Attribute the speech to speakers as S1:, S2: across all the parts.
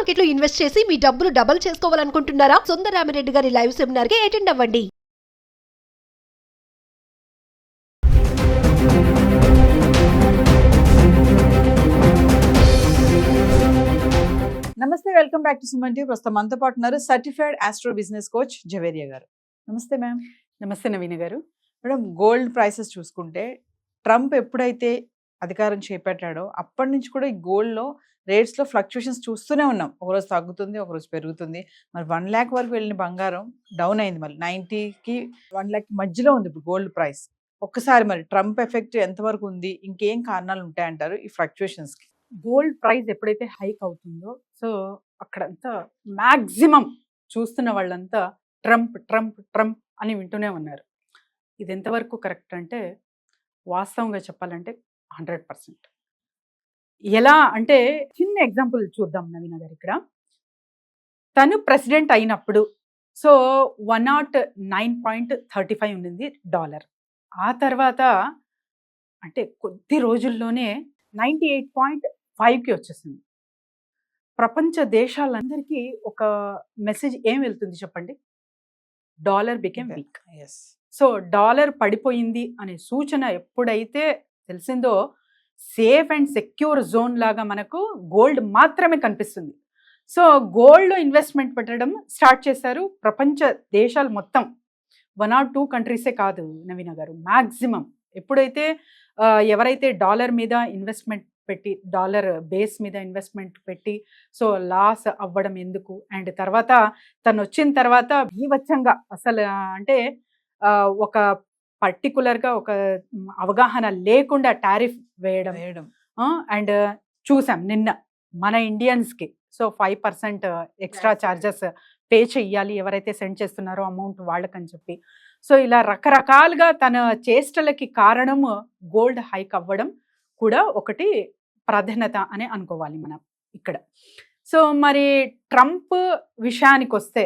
S1: Market లో invest చేసి మీ డబ్బులు డబుల్ చేసుకోవాలనుకుంటున్నారా? సుందరరామిరెడ్డి గారి లైవ్ సెమినార్ కి అటెండ్ అవ్వండి.
S2: నమస్తే, welcome back to Suman TV. ప్రస్తుతం మనతో పాటు ఉన్నారు certified astro business coach Javeria గారు. నమస్తే మ్యామ్.
S3: నమస్తే నవీన గారు.
S2: మేడం, గోల్డ్ ప్రైసెస్ చూసుకుంటే ట్రంప్ ఎప్పుడైతే అధికారం చేపట్టాడో అప్పటి నుంచి కూడా ఈ గోల్డ్లో రేట్స్లో ఫ్లక్చుయేషన్స్ చూస్తూనే ఉన్నాం. ఒకరోజు తగ్గుతుంది, ఒకరోజు పెరుగుతుంది. మరి 1 lakh వరకు వెళ్ళిన బంగారం డౌన్ అయింది, మళ్ళీ 90కి 1 lakh మధ్యలో ఉంది ఇప్పుడు గోల్డ్ ప్రైస్. ఒక్కసారి మరి ట్రంప్ ఎఫెక్ట్ ఎంతవరకు ఉంది, ఇంకేం కారణాలు ఉంటాయంటారు ఈ ఫ్లక్చుయేషన్స్కి?
S3: గోల్డ్ ప్రైస్ ఎప్పుడైతే హైక్ అవుతుందో సో అక్కడంతా మ్యాక్సిమం చూస్తున్న వాళ్ళంతా ట్రంప్ ట్రంప్ ట్రంప్ అని వింటూనే ఉన్నారు. ఇది ఎంతవరకు కరెక్ట్ అంటే వాస్తవంగా చెప్పాలంటే 100%. ఎలా అంటే చిన్న ఎగ్జాంపుల్ చూద్దాం నవీన గారు. ఇక్కడ తను ప్రెసిడెంట్ అయినప్పుడు సో 109.35 ఉండింది డాలర్. ఆ తర్వాత అంటే కొద్ది రోజుల్లోనే 98.5కి వచ్చేసింది. ప్రపంచ దేశాలందరికీ ఒక మెసేజ్ ఏం వెళ్తుంది చెప్పండి? Dollar became week. So dollar పడిపోయింది అనే సూచన ఎప్పుడైతే తెలిసిందో సేఫ్ అండ్ సెక్యూర్ జోన్ లాగా మనకు గోల్డ్ మాత్రమే కనిపిస్తుంది. సో గోల్డ్లో ఇన్వెస్ట్మెంట్ పెట్టడం స్టార్ట్ చేశారు ప్రపంచ దేశాలు మొత్తం. 1 or 2 కంట్రీసే కాదు నవీన గారు, మ్యాక్సిమం. ఎప్పుడైతే ఎవరైతే డాలర్ మీద ఇన్వెస్ట్మెంట్ పెట్టి డాలర్ బేస్ మీద ఇన్వెస్ట్మెంట్ పెట్టి సో లాస్ అవ్వడం ఎందుకు, అండ్ తర్వాత తను వచ్చిన తర్వాత బీభత్సంగా అసలు అంటే ఒక పర్టికులర్గా ఒక అవగాహన లేకుండా టారిఫ్ వేయడం అండ్ చూసాం నిన్న మన ఇండియన్స్కి సో 5% ఎక్స్ట్రా ఛార్జెస్ పే చెయ్యాలి ఎవరైతే సెండ్ చేస్తున్నారో అమౌంట్ వాళ్ళకని చెప్పి. సో ఇలా రకరకాలుగా తన చేష్టలకి కారణము గోల్డ్ హైక్ అవ్వడం కూడా ఒకటి ప్రాధాన్యత అని అనుకోవాలి మనం ఇక్కడ. సో మరి ట్రంప్ విషయానికి వస్తే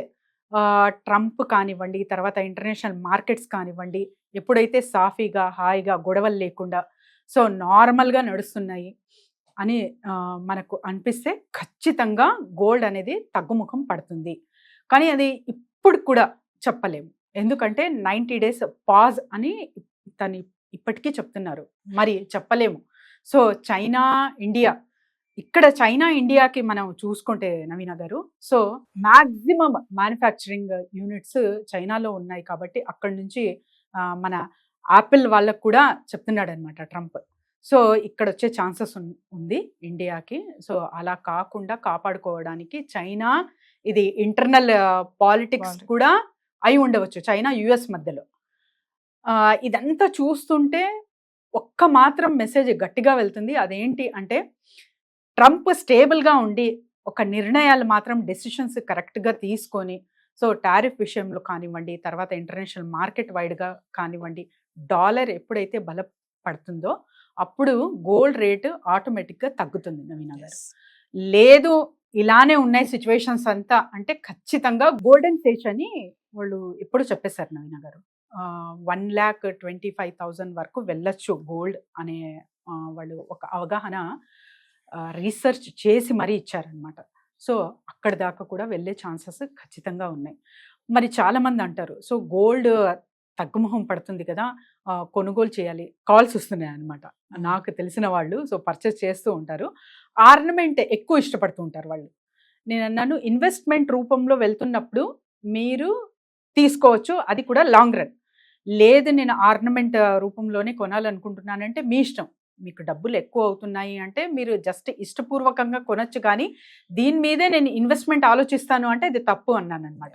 S3: ట్రంప్ కానివ్వండి, తర్వాత ఇంటర్నేషనల్ మార్కెట్స్ కానివ్వండి, ఎప్పుడైతే సాఫీగా హాయిగా గొడవలు లేకుండా సో నార్మల్గా నడుస్తున్నాయి అని మనకు అనిపిస్తే ఖచ్చితంగా గోల్డ్ అనేది తగ్గుముఖం పడుతుంది. కానీ అది ఇప్పుడు కూడా చెప్పలేము, ఎందుకంటే 90 days పాజ్ అని తను ఇప్పటికీ చెప్తున్నారు, మరి చెప్పలేము. సో చైనా ఇండియా, ఇక్కడ చైనా ఇండియాకి మనం చూసుకుంటే నవీన గారు సో మ్యాక్సిమం మ్యానుఫ్యాక్చరింగ్ యూనిట్స్ చైనాలో ఉన్నాయి కాబట్టి అక్కడి నుంచి మన యాపిల్ వాళ్ళకు కూడా చెప్తున్నాడు అనమాట ట్రంప్. సో ఇక్కడ వచ్చే ఛాన్సెస్ ఉంది ఇండియాకి. సో అలా కాకుండా కాపాడుకోవడానికి చైనా ఇది ఇంటర్నల్ పాలిటిక్స్ కూడా అయి ఉండవచ్చు చైనా యుఎస్ మధ్యలో. ఇదంతా చూస్తుంటే ఒక్క మాత్రం మెసేజ్ గట్టిగా వెళ్తుంది, అదేంటి అంటే ట్రంప్ స్టేబుల్గా ఉండి ఒక నిర్ణయాలు మాత్రం డెసిషన్స్ కరెక్ట్గా తీసుకొని సో టారిఫ్ విషయంలో కానివ్వండి, తర్వాత ఇంటర్నేషనల్ మార్కెట్ వైడ్గా కానివ్వండి, డాలర్ ఎప్పుడైతే బలపడుతుందో అప్పుడు గోల్డ్ రేటు ఆటోమేటిక్గా తగ్గుతుంది నవీన గారు. లేదు ఇలానే ఉన్నాయి సిచ్యువేషన్స్ అంతా అంటే ఖచ్చితంగా గోల్డెన్ సేజ్ అని వాళ్ళు ఎప్పుడు చెప్పేశారు నవీన గారు. 1,25,000 వరకు వెళ్ళొచ్చు గోల్డ్ అనే వాళ్ళు ఒక అవగాహన రీసెర్చ్ చేసి మరీ ఇచ్చారనమాట. సో అక్కడ దాకా కూడా వెళ్ళే ఛాన్సెస్ ఖచ్చితంగా ఉన్నాయి. మరి చాలామంది అంటారు సో గోల్డ్ తగ్గుముఖం పడుతుంది కదా, కొనుగోలు చేయాలి, కాల్స్ వస్తున్నాయి అనమాట నాకు తెలిసిన వాళ్ళు. సో పర్చేస్ చేస్తూ ఉంటారు, ఆర్నమెంట్ ఎక్కువ ఇష్టపడుతూ ఉంటారు వాళ్ళు. నేను అన్నాను ఇన్వెస్ట్మెంట్ రూపంలో వెళ్తున్నప్పుడు మీరు తీసుకోవచ్చు, అది కూడా లాంగ్ రన్. లేదు నేను ఆర్నమెంట్ రూపంలోనే కొనాలనుకుంటున్నానంటే మీ ఇష్టం, మీకు డబ్బులు ఎక్కువ అవుతున్నాయి అంటే మీరు జస్ట్ ఇష్టపూర్వకంగా కొనొచ్చు, కానీ దీని మీదే నేను ఇన్వెస్ట్మెంట్ ఆలోచిస్తాను అంటే అది తప్పు అన్నాను అనమాట.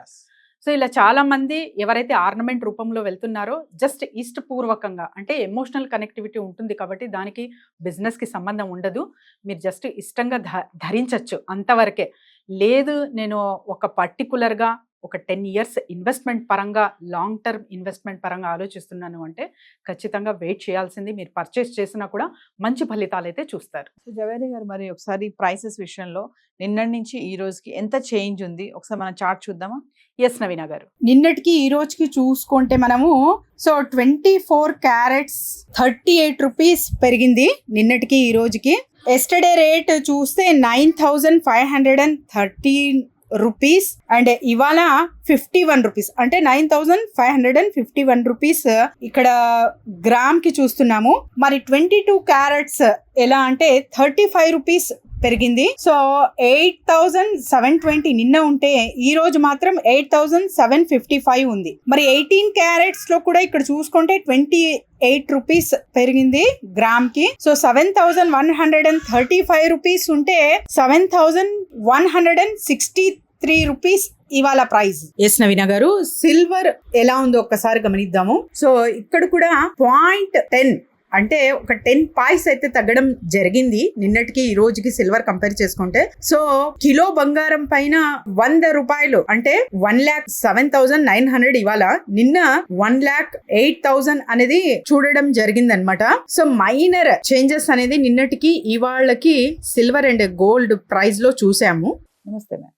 S3: సో ఇలా చాలామంది ఎవరైతే ఆర్నమెంట్ రూపంలో వెళ్తున్నారో జస్ట్ ఇష్టపూర్వకంగా అంటే ఎమోషనల్ కనెక్టివిటీ ఉంటుంది కాబట్టి దానికి బిజినెస్కి సంబంధం ఉండదు, మీరు జస్ట్ ఇష్టంగా ధరించవచ్చు అంతవరకే. లేదు నేను ఒక పర్టికులర్గా ఒక 10 years ఇన్వెస్ట్మెంట్ పరంగా లాంగ్ టర్మ్ ఇన్వెస్ట్మెంట్ పరంగా ఆలోచిస్తున్నాను అంటే ఖచ్చితంగా వెయిట్ చేయాల్సింది. మీరు పర్చేస్ చేసినా కూడా మంచి ఫలితాలు అయితే చూస్తారు.
S2: సో జవేరియా గారు, మరి ఒకసారి ప్రైసెస్ విషయంలో నిన్నటి నుంచి ఈ రోజుకి ఎంత చేంజ్ ఉంది ఒకసారి మనం చార్ట్ చూద్దామా?
S3: ఎస్ నవీన గారు,
S4: నిన్నటికి ఈ రోజుకి చూసుకుంటే మనము సో 24 carats 38 rupees పెరిగింది నిన్నటికి ఈ రోజుకి. ఎస్టర్డే రేట్ చూస్తే 9,513 రూపీస్ అండ్ ఇవాళ 51 రూపీస్, అంటే 9,551 రూపీస్ ఇక్కడ గ్రామ్ కి చూస్తున్నాము. మరి 22 క్యారెట్స్ ఎలా అంటే 35 రూపీస్ పెరిగింది. సో 8,720 నిన్న ఉంటే ఈ రోజు మాత్రం 8,755 ఉంది. మరి 18 క్యారెట్స్ లో కూడా ఇక్కడ చూసుకుంటే 28 రూపీస్ పెరిగింది గ్రామ్ కి. సో 7,135 రూపీస్ ఉంటే 7,163 రూపీస్ ఇవాళ ప్రైస్. ఎస్ నవీన గారు, సిల్వర్ ఎలా ఉందో ఒక్కసారి గమనిద్దాము. సో ఇక్కడ కూడా 0.10 అంటే ఒక 10 పాయింట్స్ అయితే తగ్గడం జరిగింది నిన్నటికి ఈ రోజుకి సిల్వర్ కంపేర్ చేసుకుంటే. సో కిలో బంగారం పైన 100 రూపాయలు అంటే 1,07,900 ఇవాళ, నిన్న 1,08,000 అనేది చూడడం జరిగింది అనమాట. సో మైనర్ చేంజెస్ అనేది నిన్నటికి ఇవాళకి సిల్వర్ అండ్ గోల్డ్ ప్రైస్ లో చూసాము.
S2: నమస్తే మ్యామ్.